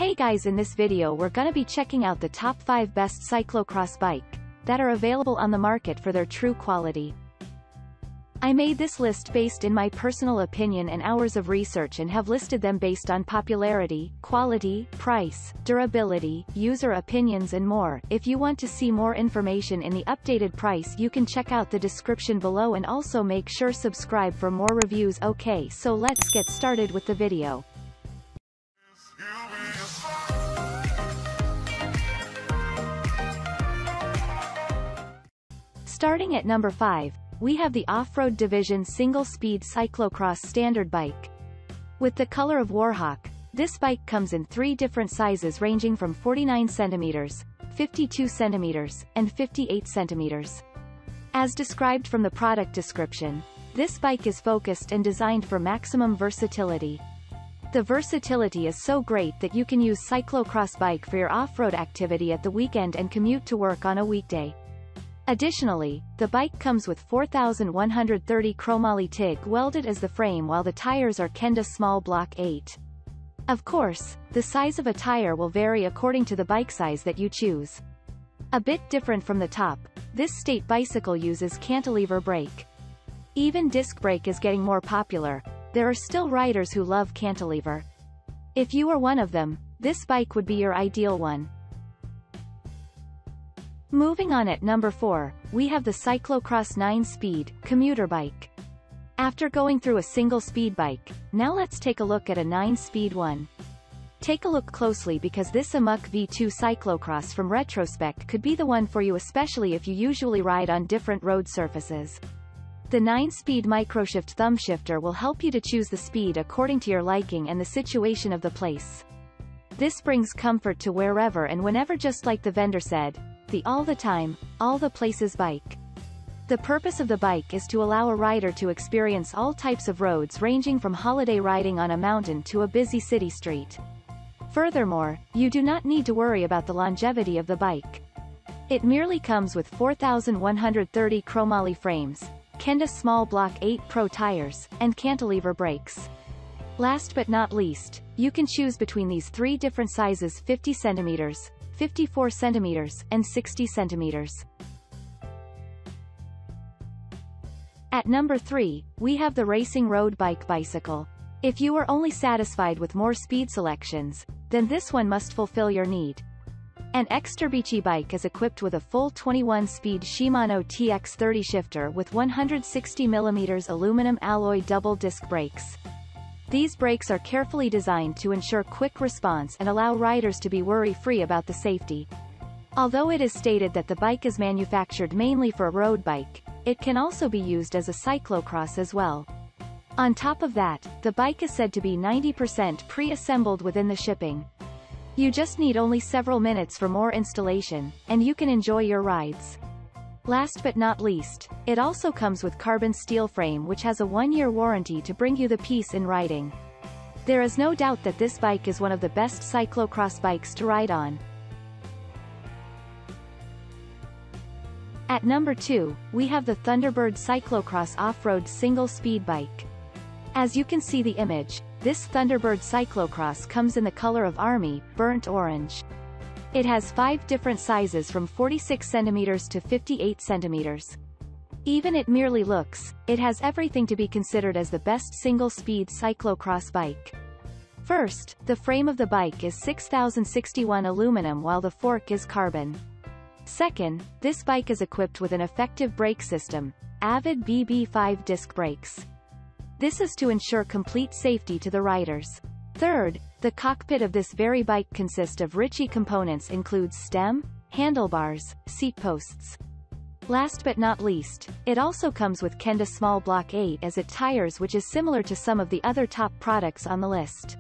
Hey guys, in this video we're gonna be checking out the top 5 best cyclocross bike that are available on the market for their true quality. I made this list based in my personal opinion and hours of research and have listed them based on popularity, quality, price, durability, user opinions and more. If you want to see more information in the updated price, you can check out the description below and also make sure subscribe for more reviews. Okay, so let's get started with the video. Starting at number 5, we have the OffRoad Division single-speed cyclocross standard bike. With the color of Warhawk, this bike comes in 3 different sizes ranging from 49 cm, 52 cm, and 58 cm. As described from the product description, this bike is focused and designed for maximum versatility. The versatility is so great that you can use cyclocross bike for your off-road activity at the weekend and commute to work on a weekday. Additionally, the bike comes with 4130 chromoly TIG welded as the frame while the tires are Kenda Small Block 8. Of course, the size of a tire will vary according to the bike size that you choose. A bit different from the top, this state bicycle uses cantilever brake. Even disc brake is getting more popular. There are still riders who love cantilever. If you are one of them, this bike would be your ideal one. Moving on, at number 4, we have the Cyclocross 9-speed Commuter bike. After going through a single speed bike, now let's take a look at a 9-speed one. Take a look closely because this Amok V2 Cyclocross from retrospect could be the one for you, especially if you usually ride on different road surfaces. The 9-speed microshift thumb shifter will help you to choose the speed according to your liking and the situation of the place. This brings comfort to wherever and whenever, just like the vendor said, the all the time, all the places bike. The purpose of the bike is to allow a rider to experience all types of roads ranging from holiday riding on a mountain to a busy city street. Furthermore, you do not need to worry about the longevity of the bike. It merely comes with 4130 chromoly frames, Kenda Small Block 8 Pro tires, and cantilever brakes. Last but not least, you can choose between these 3 different sizes: 50 cm, 54 cm, and 60 cm. At number 3, we have the Racing Road Bike bicycle. If you are only satisfied with more speed selections, then this one must fulfill your need. An Exterbici bike is equipped with a full 21-speed Shimano TX30 shifter with 160mm aluminum alloy double disc brakes. These brakes are carefully designed to ensure quick response and allow riders to be worry-free about the safety. Although it is stated that the bike is manufactured mainly for a road bike, it can also be used as a cyclocross as well. On top of that, the bike is said to be 90% pre-assembled within the shipping. You just need only several minutes for more installation, and you can enjoy your rides. Last but not least, it also comes with carbon steel frame which has a 1-year warranty to bring you the peace in riding. There is no doubt that this bike is one of the best cyclocross bikes to ride on. At number 2, we have the Thunderbird Cyclocross Off-Road Single-Speed Bike. As you can see the image, this Thunderbird Cyclocross comes in the color of Army, burnt orange. It has 5 different sizes from 46 cm to 58 cm. Even it merely looks, it has everything to be considered as the best single-speed cyclocross bike. First, the frame of the bike is 6061 aluminum while the fork is carbon. Second, this bike is equipped with an effective brake system, Avid BB5 disc brakes. This is to ensure complete safety to the riders. Third, the cockpit of this very bike consists of Ritchie components, includes stem, handlebars, seat posts. Last but not least, it also comes with Kenda Small Block 8 as it tires, which is similar to some of the other top products on the list.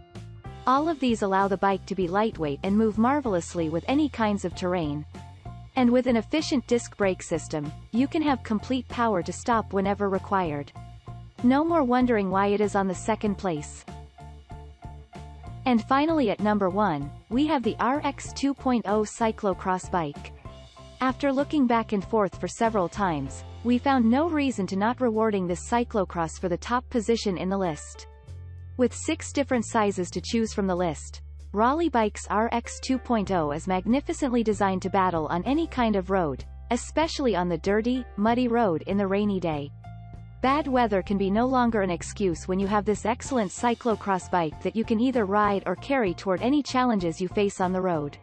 All of these allow the bike to be lightweight and move marvelously with any kinds of terrain. And with an efficient disc brake system, you can have complete power to stop whenever required. No more wondering why it is on the second place. And finally, at number 1, we have the RX 2.0 Cyclocross bike. After looking back and forth for several times, we found no reason to not rewarding this cyclocross for the top position in the list. With 6 different sizes to choose from the list, Raleigh Bike's RX 2.0 is magnificently designed to battle on any kind of road, especially on the dirty, muddy road in the rainy day. Bad weather can be no longer an excuse when you have this excellent cyclocross bike that you can either ride or carry toward any challenges you face on the road.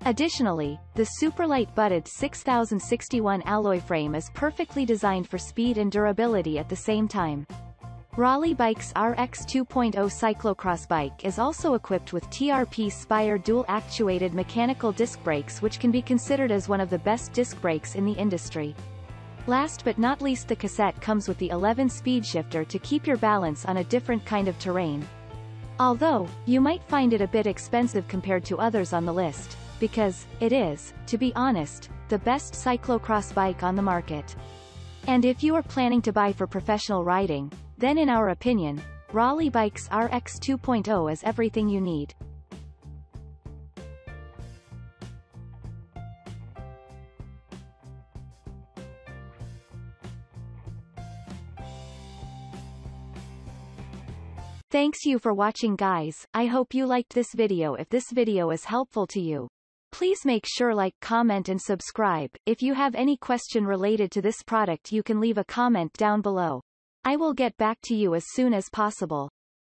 Additionally, the super-light butted 6061 alloy frame is perfectly designed for speed and durability at the same time. Raleigh Bike's RX 2.0 cyclocross bike is also equipped with TRP Spire dual-actuated mechanical disc brakes, which can be considered as one of the best disc brakes in the industry. Last but not least, the cassette comes with the 11 speed shifter to keep your balance on a different kind of terrain. Although, you might find it a bit expensive compared to others on the list, because it is, to be honest, the best cyclocross bike on the market. And if you are planning to buy for professional riding, then in our opinion, Raleigh Bike's RX 2.0 is everything you need. Thanks you for watching, guys. I hope you liked this video. If this video is helpful to you, please make sure like, comment and subscribe. If you have any question related to this product, you can leave a comment down below. I will get back to you as soon as possible.